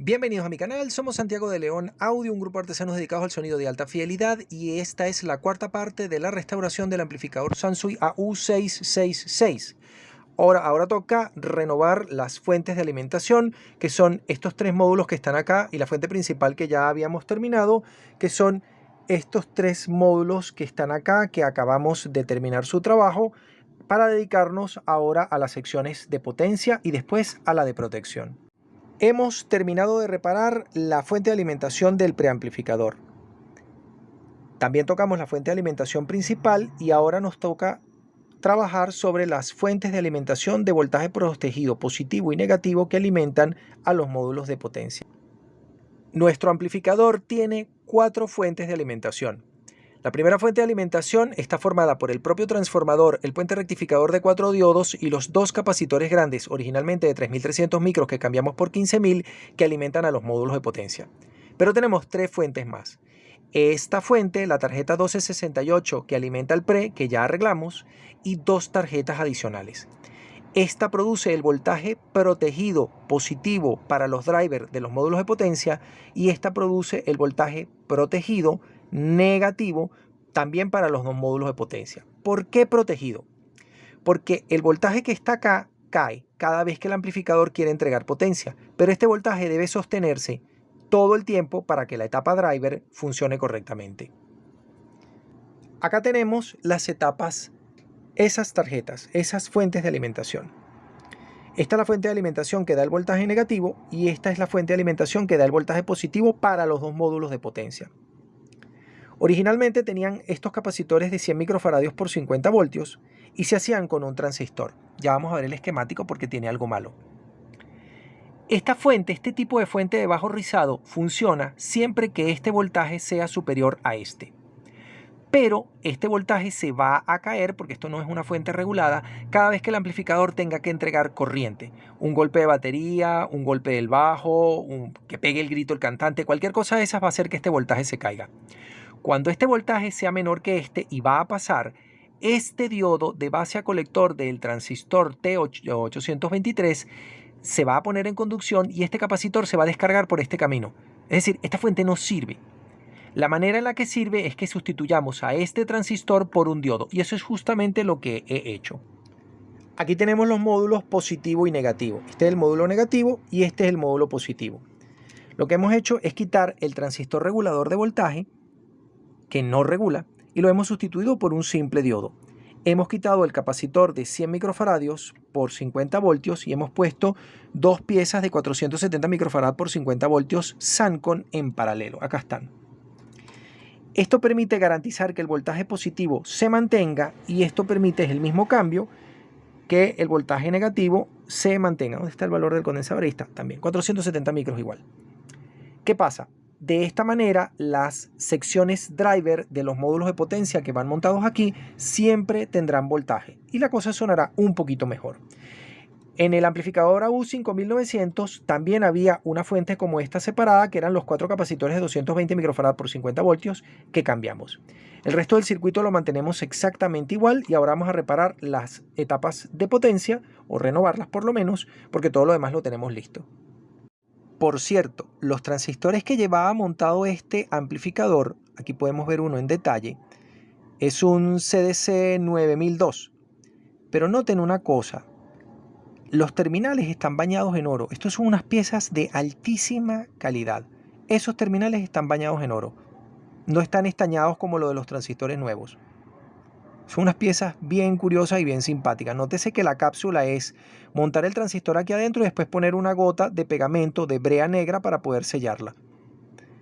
Bienvenidos a mi canal, somos Santiago de León Audio, un grupo de artesanos dedicados al sonido de alta fidelidad, y esta es la cuarta parte de la restauración del amplificador Sansui AU666. Ahora toca renovar las fuentes de alimentación, que son estos tres módulos que están acá, y la fuente principal que ya habíamos terminado, que son estos tres módulos que están acá, que acabamos de terminar su trabajo, para dedicarnos ahora a las secciones de potencia y después a la de protección. Hemos terminado de reparar la fuente de alimentación del preamplificador. También tocamos la fuente de alimentación principal y ahora nos toca trabajar sobre las fuentes de alimentación de voltaje protegido positivo y negativo que alimentan a los módulos de potencia. Nuestro amplificador tiene 4 fuentes de alimentación. La primera fuente de alimentación está formada por el propio transformador, el puente rectificador de 4 diodos y los 2 capacitores grandes, originalmente de 3300 micros que cambiamos por 15000, que alimentan a los módulos de potencia. Pero tenemos 3 fuentes más. Esta fuente, la tarjeta 1268, que alimenta el pre, que ya arreglamos, y 2 tarjetas adicionales. Esta produce el voltaje protegido positivo para los drivers de los módulos de potencia, y esta produce el voltaje protegido negativo también para los dos módulos de potencia. ¿Por qué protegido? Porque el voltaje que está acá cae cada vez que el amplificador quiere entregar potencia, pero este voltaje debe sostenerse todo el tiempo para que la etapa driver funcione correctamente. Acá tenemos las etapas, esas tarjetas, esas fuentes de alimentación. Esta es la fuente de alimentación que da el voltaje negativo y esta es la fuente de alimentación que da el voltaje positivo para los dos módulos de potencia. Originalmente tenían estos capacitores de 100 microfaradios por 50 voltios y se hacían con un transistor. Ya vamos a ver el esquemático porque tiene algo malo. Esta fuente, este tipo de fuente de bajo rizado, funciona siempre que este voltaje sea superior a este. Pero este voltaje se va a caer, porque esto no es una fuente regulada, cada vez que el amplificador tenga que entregar corriente. Un golpe de batería, un golpe del bajo, que pegue el grito el cantante, cualquier cosa de esas va a hacer que este voltaje se caiga. Cuando este voltaje sea menor que este, y va a pasar, este diodo de base a colector del transistor T823 se va a poner en conducción y este capacitor se va a descargar por este camino. Es decir, esta fuente no sirve. La manera en la que sirve es que sustituyamos a este transistor por un diodo, y eso es justamente lo que he hecho. Aquí tenemos los módulos positivo y negativo. Este es el módulo negativo y este es el módulo positivo. Lo que hemos hecho es quitar el transistor regulador de voltaje, que no regula, y lo hemos sustituido por un simple diodo. Hemos quitado el capacitor de 100 microfaradios por 50 voltios y hemos puesto 2 piezas de 470 microfarads por 50 voltios Sancon en paralelo. Acá están. Esto permite garantizar que el voltaje positivo se mantenga, y esto permite el mismo cambio, que el voltaje negativo se mantenga. ¿Dónde está el valor del condensador? Ahí está, también 470 micros igual. ¿Qué pasa? De esta manera, las secciones driver de los módulos de potencia que van montados aquí siempre tendrán voltaje y la cosa sonará un poquito mejor. En el amplificador AU5900 también había una fuente como esta separada, que eran los 4 capacitores de 220 microfarad por 50 voltios que cambiamos. El resto del circuito lo mantenemos exactamente igual, y ahora vamos a reparar las etapas de potencia, o renovarlas por lo menos, porque todo lo demás lo tenemos listo. Por cierto, los transistores que llevaba montado este amplificador, aquí podemos ver uno en detalle, es un CDC 9002. Pero noten una cosa, los terminales están bañados en oro. Estos son unas piezas de altísima calidad. Esos terminales están bañados en oro. No están estañados como lo de los transistores nuevos. Son unas piezas bien curiosas y bien simpáticas. Nótese que la cápsula es montar el transistor aquí adentro y después poner una gota de pegamento de brea negra para poder sellarla.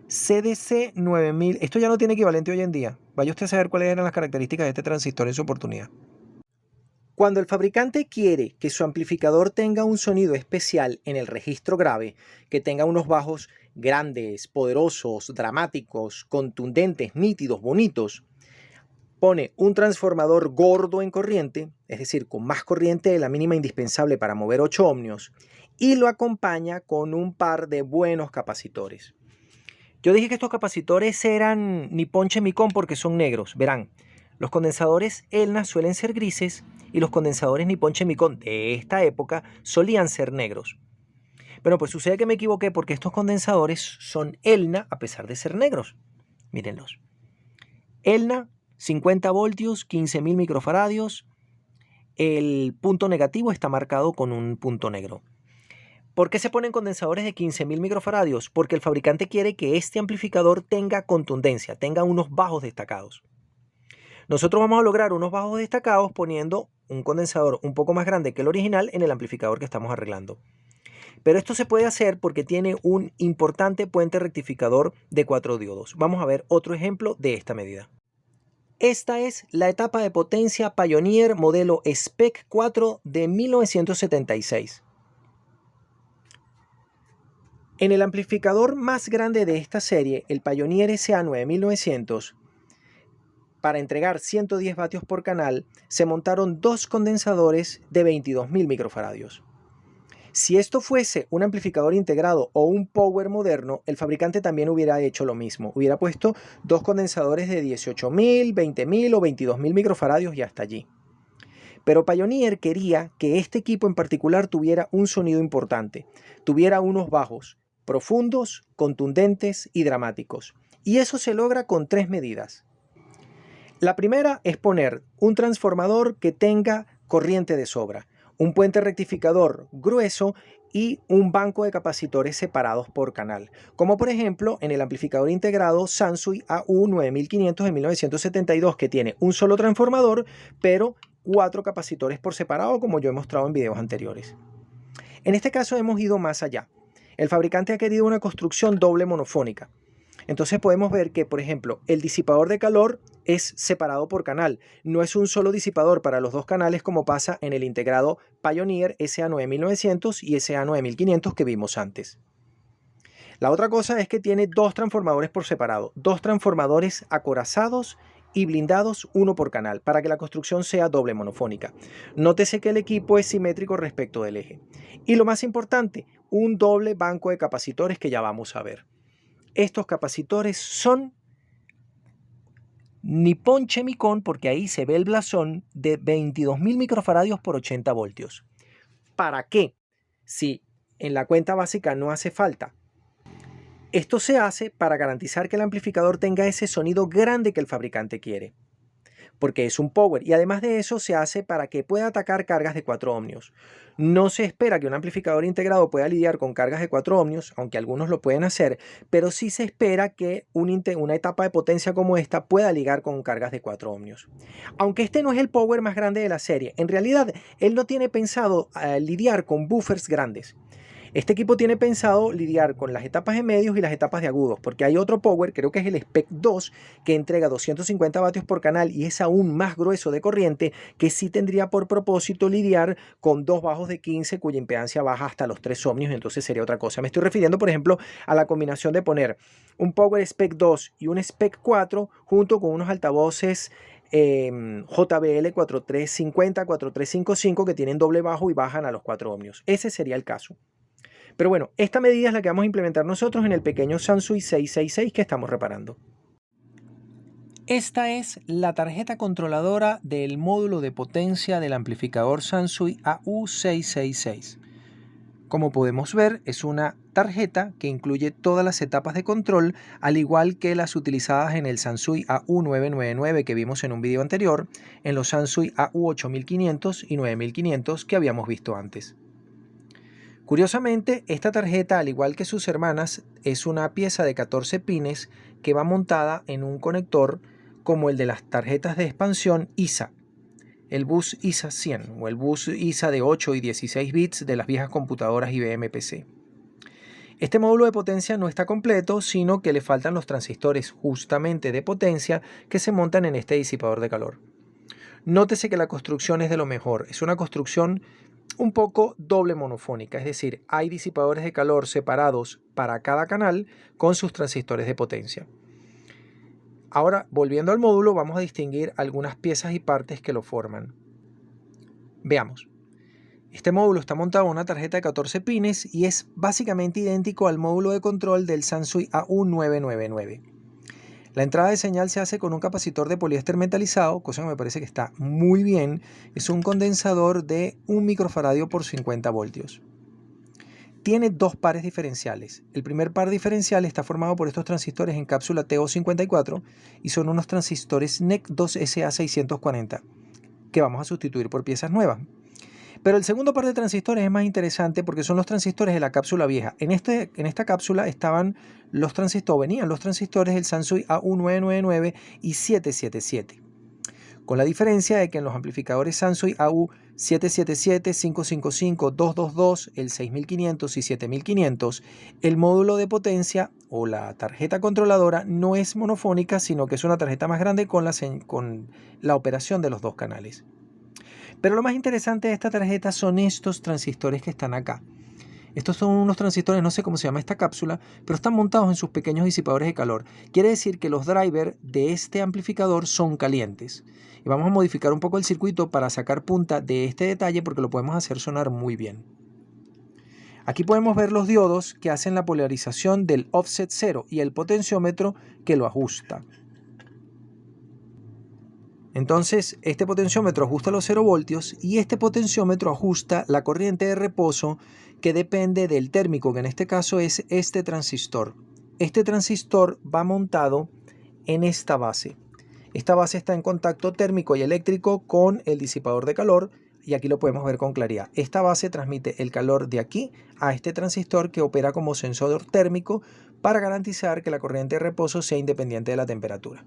CDC 9000. Esto ya no tiene equivalente hoy en día. Vaya usted a saber cuáles eran las características de este transistor en su oportunidad. Cuando el fabricante quiere que su amplificador tenga un sonido especial en el registro grave, que tenga unos bajos grandes, poderosos, dramáticos, contundentes, nítidos, bonitos, pone un transformador gordo en corriente, es decir, con más corriente de la mínima indispensable para mover 8 ohmios, y lo acompaña con un par de buenos capacitores. Yo dije que estos capacitores eran Nippon Chemicon porque son negros. Verán, los condensadores Elna suelen ser grises y los condensadores Nippon Chemicon de esta época solían ser negros. Bueno, pues sucede que me equivoqué porque estos condensadores son ELNA a pesar de ser negros. Mírenlos. ELNA, 50 voltios, 15.000 microfaradios. El punto negativo está marcado con un punto negro. ¿Por qué se ponen condensadores de 15.000 microfaradios? Porque el fabricante quiere que este amplificador tenga contundencia, tenga unos bajos destacados. Nosotros vamos a lograr unos bajos destacados poniendo un condensador un poco más grande que el original en el amplificador que estamos arreglando. Pero esto se puede hacer porque tiene un importante puente rectificador de 4 diodos. Vamos a ver otro ejemplo de esta medida. Esta es la etapa de potencia Pioneer modelo SPEC 4 de 1976. En el amplificador más grande de esta serie, el Pioneer SA9900, para entregar 110 vatios por canal, se montaron dos condensadores de 22.000 microfaradios. Si esto fuese un amplificador integrado o un power moderno, el fabricante también hubiera hecho lo mismo. Hubiera puesto dos condensadores de 18.000, 20.000 o 22.000 microfaradios y hasta allí. Pero Pioneer quería que este equipo en particular tuviera un sonido importante, tuviera unos bajos profundos, contundentes y dramáticos. Y eso se logra con tres medidas. La primera es poner un transformador que tenga corriente de sobra, un puente rectificador grueso y un banco de capacitores separados por canal, como por ejemplo en el amplificador integrado Sansui AU9500 de 1972, que tiene un solo transformador, pero 4 capacitores por separado, como yo he mostrado en videos anteriores. En este caso hemos ido más allá. El fabricante ha querido una construcción doble monofónica. Entonces podemos ver que, por ejemplo, el disipador de calor es separado por canal. No es un solo disipador para los dos canales como pasa en el integrado Pioneer SA9900 y SA9500 que vimos antes. La otra cosa es que tiene dos transformadores por separado, dos transformadores acorazados y blindados, uno por canal, para que la construcción sea doble monofónica. Nótese que el equipo es simétrico respecto del eje. Y lo más importante, un doble banco de capacitores que ya vamos a ver. Estos capacitores son Nippon Chemicon, porque ahí se ve el blasón, de 22.000 microfaradios por 80 voltios. ¿Para qué? Si en la cuenta básica no hace falta. Esto se hace para garantizar que el amplificador tenga ese sonido grande que el fabricante quiere, porque es un power, y además de eso se hace para que pueda atacar cargas de 4 ohmios. No se espera que un amplificador integrado pueda lidiar con cargas de 4 ohmios, aunque algunos lo pueden hacer, pero sí se espera que una etapa de potencia como esta pueda lidiar con cargas de 4 ohmios. Aunque este no es el power más grande de la serie, en realidad él no tiene pensado lidiar con buffers grandes. Este equipo tiene pensado lidiar con las etapas de medios y las etapas de agudos, porque hay otro power, creo que es el SPEC 2, que entrega 250 vatios por canal y es aún más grueso de corriente, que sí tendría por propósito lidiar con dos bajos de 15 cuya impedancia baja hasta los 3 ohmios, entonces sería otra cosa. Me estoy refiriendo, por ejemplo, a la combinación de poner un power SPEC 2 y un SPEC 4 junto con unos altavoces JBL 4350, 4355 que tienen doble bajo y bajan a los 4 ohmios. Ese sería el caso. Pero bueno, esta medida es la que vamos a implementar nosotros en el pequeño Sansui 666 que estamos reparando. Esta es la tarjeta controladora del módulo de potencia del amplificador Sansui AU666. Como podemos ver, es una tarjeta que incluye todas las etapas de control, al igual que las utilizadas en el Sansui AU999 que vimos en un video anterior, en los Sansui AU8500 y 9500 que habíamos visto antes. Curiosamente, esta tarjeta, al igual que sus hermanas, es una pieza de 14 pines que va montada en un conector como el de las tarjetas de expansión ISA, el bus ISA 100 o el bus ISA de 8 y 16 bits de las viejas computadoras IBM PC. Este módulo de potencia no está completo, sino que le faltan los transistores justamente de potencia que se montan en este disipador de calor. Nótese que la construcción es de lo mejor, es una construcción un poco doble monofónica, es decir, hay disipadores de calor separados para cada canal con sus transistores de potencia. Ahora, volviendo al módulo, vamos a distinguir algunas piezas y partes que lo forman. Veamos. Este módulo está montado en una tarjeta de 14 pines y es básicamente idéntico al módulo de control del Sansui AU999. La entrada de señal se hace con un capacitor de poliéster metalizado, cosa que me parece que está muy bien. Es un condensador de 1 microfaradio por 50 voltios. tiene dos pares diferenciales. El primer par diferencial está formado por estos transistores en cápsula TO54 y son unos transistores NEC 2SA640 que vamos a sustituir por piezas nuevas. Pero el segundo par de transistores es más interesante porque son los transistores de la cápsula vieja. En esta cápsula venían los transistores del Sansui AU999 y 777. Con la diferencia de que en los amplificadores Sansui AU777, 555, 222, el 6500 y 7500, el módulo de potencia o la tarjeta controladora no es monofónica, sino que es una tarjeta más grande con la operación de los dos canales. Pero lo más interesante de esta tarjeta son estos transistores que están acá. Estos son unos transistores, no sé cómo se llama esta cápsula, pero están montados en sus pequeños disipadores de calor. Quiere decir que los drivers de este amplificador son calientes. Y vamos a modificar un poco el circuito para sacar punta de este detalle porque lo podemos hacer sonar muy bien. Aquí podemos ver los diodos que hacen la polarización del offset 0 y el potenciómetro que lo ajusta. Entonces, este potenciómetro ajusta los 0 voltios y este potenciómetro ajusta la corriente de reposo que depende del térmico, que en este caso es este transistor. Este transistor va montado en esta base. Esta base está en contacto térmico y eléctrico con el disipador de calor y aquí lo podemos ver con claridad. Esta base transmite el calor de aquí a este transistor que opera como sensor térmico para garantizar que la corriente de reposo sea independiente de la temperatura.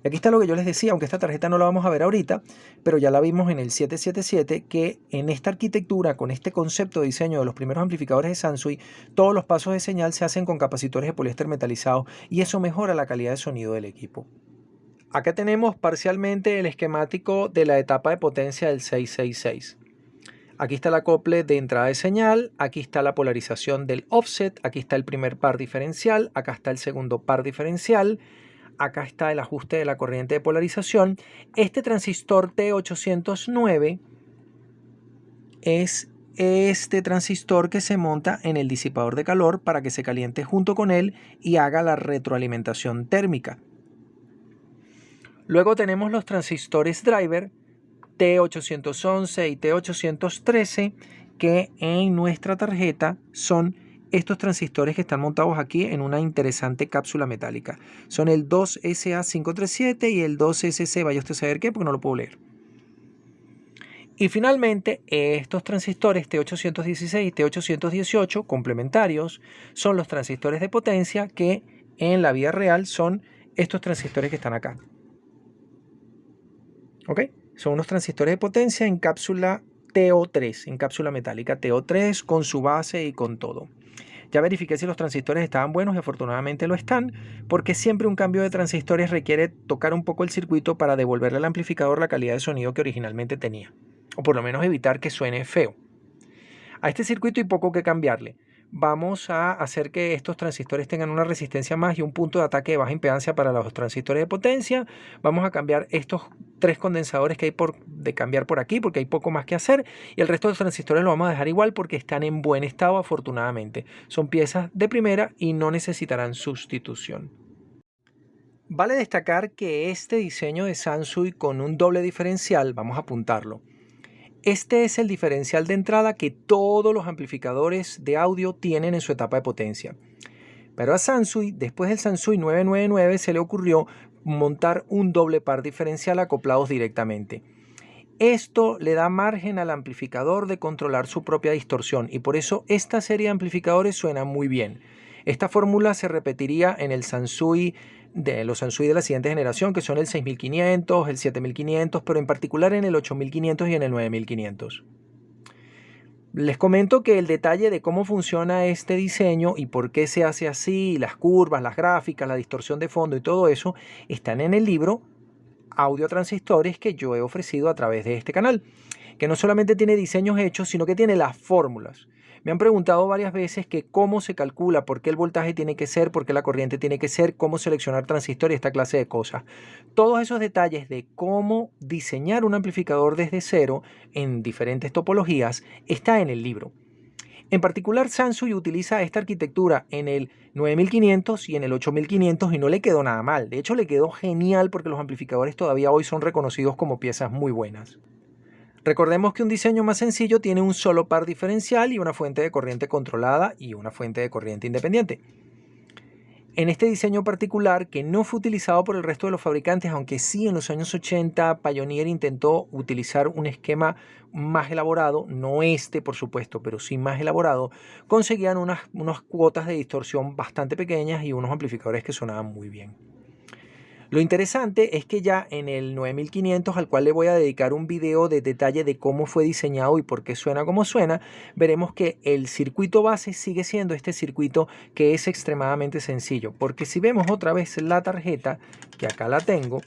Y aquí está lo que yo les decía, aunque esta tarjeta no la vamos a ver ahorita, pero ya la vimos en el 777, que en esta arquitectura, con este concepto de diseño de los primeros amplificadores de Sansui, todos los pasos de señal se hacen con capacitores de poliéster metalizado y eso mejora la calidad de sonido del equipo. Acá tenemos parcialmente el esquemático de la etapa de potencia del 666. Aquí está el acople de entrada de señal, aquí está la polarización del offset, aquí está el primer par diferencial, acá está el segundo par diferencial, acá está el ajuste de la corriente de polarización. Este transistor T809 es este transistor que se monta en el disipador de calor para que se caliente junto con él y haga la retroalimentación térmica. Luego tenemos los transistores driver T811 y T813 que en nuestra tarjeta son estos transistores que están montados aquí en una interesante cápsula metálica. Son el 2SA537 y el 2SC, vaya usted a saber qué, porque no lo puedo leer. Y finalmente, estos transistores T816 y T818 complementarios son los transistores de potencia que en la vida real son estos transistores que están acá. ¿Ok? Son unos transistores de potencia en cápsula TO3, en cápsula metálica TO3 con su base y con todo. Ya verifiqué si los transistores estaban buenos y afortunadamente lo están, porque siempre un cambio de transistores requiere tocar un poco el circuito para devolverle al amplificador la calidad de sonido que originalmente tenía, o por lo menos evitar que suene feo. A este circuito hay poco que cambiarle. Vamos a hacer que estos transistores tengan una resistencia más y un punto de ataque de baja impedancia para los transistores de potencia. Vamos a cambiar estos 3 condensadores que hay de cambiar por aquí porque hay poco más que hacer. Y el resto de los transistores lo vamos a dejar igual porque están en buen estado afortunadamente. Son piezas de primera y no necesitarán sustitución. Vale destacar que este diseño de Sansui con un doble diferencial, vamos a apuntarlo. Este es el diferencial de entrada que todos los amplificadores de audio tienen en su etapa de potencia. Pero a Sansui, después del Sansui 999, se le ocurrió montar un doble par diferencial acoplados directamente. Esto le da margen al amplificador de controlar su propia distorsión y por eso esta serie de amplificadores suena muy bien. Esta fórmula se repetiría en los Sansui de la siguiente generación, que son el 6500, el 7500, pero en particular en el 8500 y en el 9500. Les comento que el detalle de cómo funciona este diseño y por qué se hace así, las curvas, las gráficas, la distorsión de fondo y todo eso, están en el libro Audio Transistores que yo he ofrecido a través de este canal, que no solamente tiene diseños hechos, sino que tiene las fórmulas. Me han preguntado varias veces que cómo se calcula, por qué el voltaje tiene que ser, por qué la corriente tiene que ser, cómo seleccionar transistor y esta clase de cosas. Todos esos detalles de cómo diseñar un amplificador desde cero en diferentes topologías está en el libro. En particular, Sansui utiliza esta arquitectura en el 9500 y en el 8500 y no le quedó nada mal. De hecho, le quedó genial porque los amplificadores todavía hoy son reconocidos como piezas muy buenas. Recordemos que un diseño más sencillo tiene un solo par diferencial y una fuente de corriente controlada y una fuente de corriente independiente. En este diseño particular, que no fue utilizado por el resto de los fabricantes, aunque sí en los años 80 Pioneer intentó utilizar un esquema más elaborado, no este por supuesto, pero sí más elaborado, conseguían unas cuotas de distorsión bastante pequeñas y unos amplificadores que sonaban muy bien. Lo interesante es que ya en el 9500, al cual le voy a dedicar un video de detalle de cómo fue diseñado y por qué suena como suena, veremos que el circuito base sigue siendo este circuito que es extremadamente sencillo. Porque si vemos otra vez la tarjeta, que acá la tengo,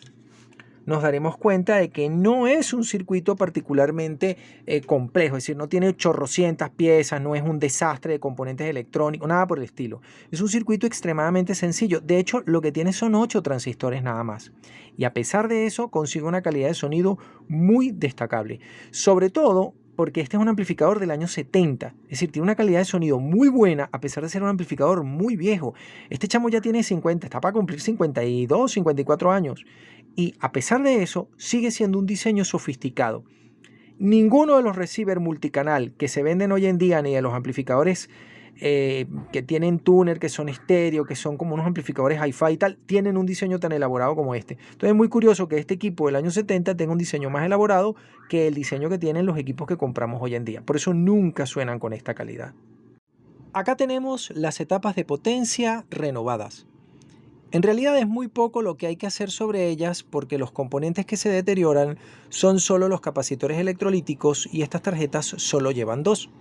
nos daremos cuenta de que no es un circuito particularmente complejo, es decir, no tiene chorrocientas piezas, no es un desastre de componentes electrónicos, nada por el estilo. Es un circuito extremadamente sencillo. De hecho, lo que tiene son 8 transistores nada más. Y a pesar de eso, consigue una calidad de sonido muy destacable. Sobre todo porque este es un amplificador del año 70, es decir, tiene una calidad de sonido muy buena a pesar de ser un amplificador muy viejo. Este chamo ya tiene 50, está para cumplir 52, 54 años. Y a pesar de eso, sigue siendo un diseño sofisticado. Ninguno de los receivers multicanal que se venden hoy en día, ni de los amplificadores que tienen tuner, que son estéreo, que son como unos amplificadores hi-fi y tal, tienen un diseño tan elaborado como este. Entonces es muy curioso que este equipo del año 70 tenga un diseño más elaborado que el diseño que tienen los equipos que compramos hoy en día. Por eso nunca suenan con esta calidad. Acá tenemos las etapas de potencia renovadas. En realidad es muy poco lo que hay que hacer sobre ellas porque los componentes que se deterioran son solo los capacitores electrolíticos y estas tarjetas solo llevan 2.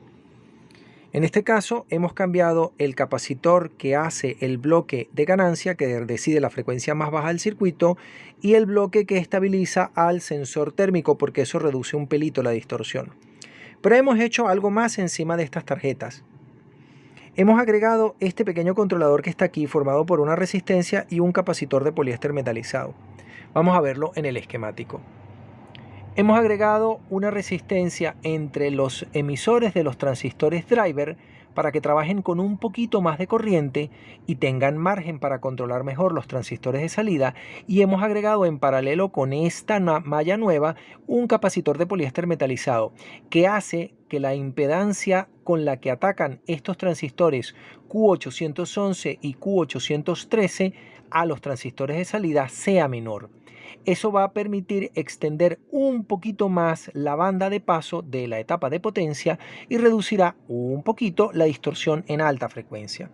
En este caso hemos cambiado el capacitor que hace el bloque de ganancia, que decide la frecuencia más baja del circuito, y el bloque que estabiliza al sensor térmico, porque eso reduce un pelito la distorsión. Pero hemos hecho algo más encima de estas tarjetas. Hemos agregado este pequeño controlador que está aquí, formado por una resistencia y un capacitor de poliéster metalizado. Vamos a verlo en el esquemático. Hemos agregado una resistencia entre los emisores de los transistores driver para que trabajen con un poquito más de corriente y tengan margen para controlar mejor los transistores de salida, y hemos agregado en paralelo con esta malla nueva un capacitor de poliéster metalizado que hace que la impedancia con la que atacan estos transistores Q811 y Q813 a los transistores de salida sea menor. Eso va a permitir extender un poquito más la banda de paso de la etapa de potencia y reducirá un poquito la distorsión en alta frecuencia.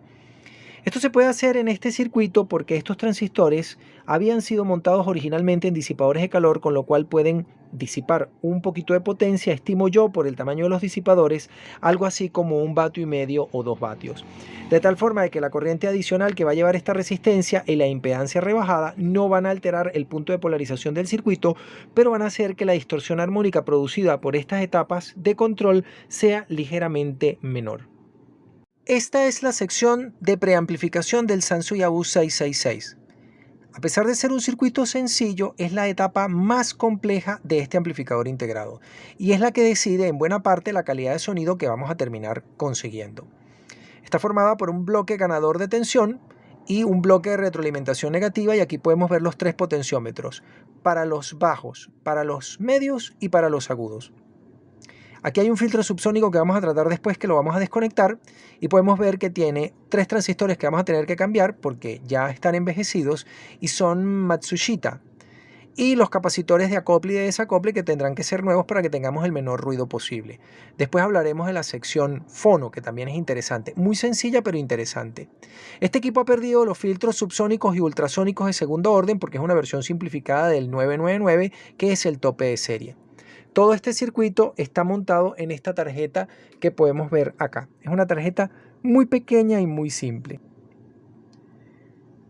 Esto se puede hacer en este circuito porque estos transistores habían sido montados originalmente en disipadores de calor, con lo cual pueden disipar un poquito de potencia, estimo yo, por el tamaño de los disipadores, algo así como 1,5 vatios o 2 vatios. De tal forma de que la corriente adicional que va a llevar esta resistencia y la impedancia rebajada no van a alterar el punto de polarización del circuito, pero van a hacer que la distorsión armónica producida por estas etapas de control sea ligeramente menor. Esta es la sección de preamplificación del Sansui AU666. A pesar de ser un circuito sencillo, es la etapa más compleja de este amplificador integrado y es la que decide en buena parte la calidad de sonido que vamos a terminar consiguiendo. Está formada por un bloque ganador de tensión y un bloque de retroalimentación negativa, y aquí podemos ver los 3 potenciómetros para los bajos, para los medios y para los agudos. Aquí hay un filtro subsónico que vamos a tratar después, que lo vamos a desconectar, y podemos ver que tiene 3 transistores que vamos a tener que cambiar porque ya están envejecidos y son Matsushita, y los capacitores de acople y de desacople que tendrán que ser nuevos para que tengamos el menor ruido posible. Después hablaremos de la sección fono, que también es interesante, muy sencilla pero interesante. Este equipo ha perdido los filtros subsónicos y ultrasónicos de segundo orden porque es una versión simplificada del 999, que es el tope de serie. Todo este circuito está montado en esta tarjeta que podemos ver acá. Es una tarjeta muy pequeña y muy simple.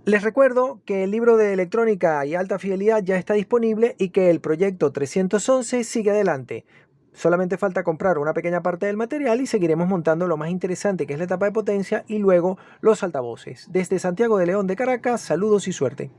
Les recuerdo que el libro de electrónica y alta fidelidad ya está disponible y que el proyecto 311 sigue adelante. Solamente falta comprar una pequeña parte del material y seguiremos montando lo más interesante, que es la etapa de potencia y luego los altavoces. Desde Santiago de León de Caracas, saludos y suerte.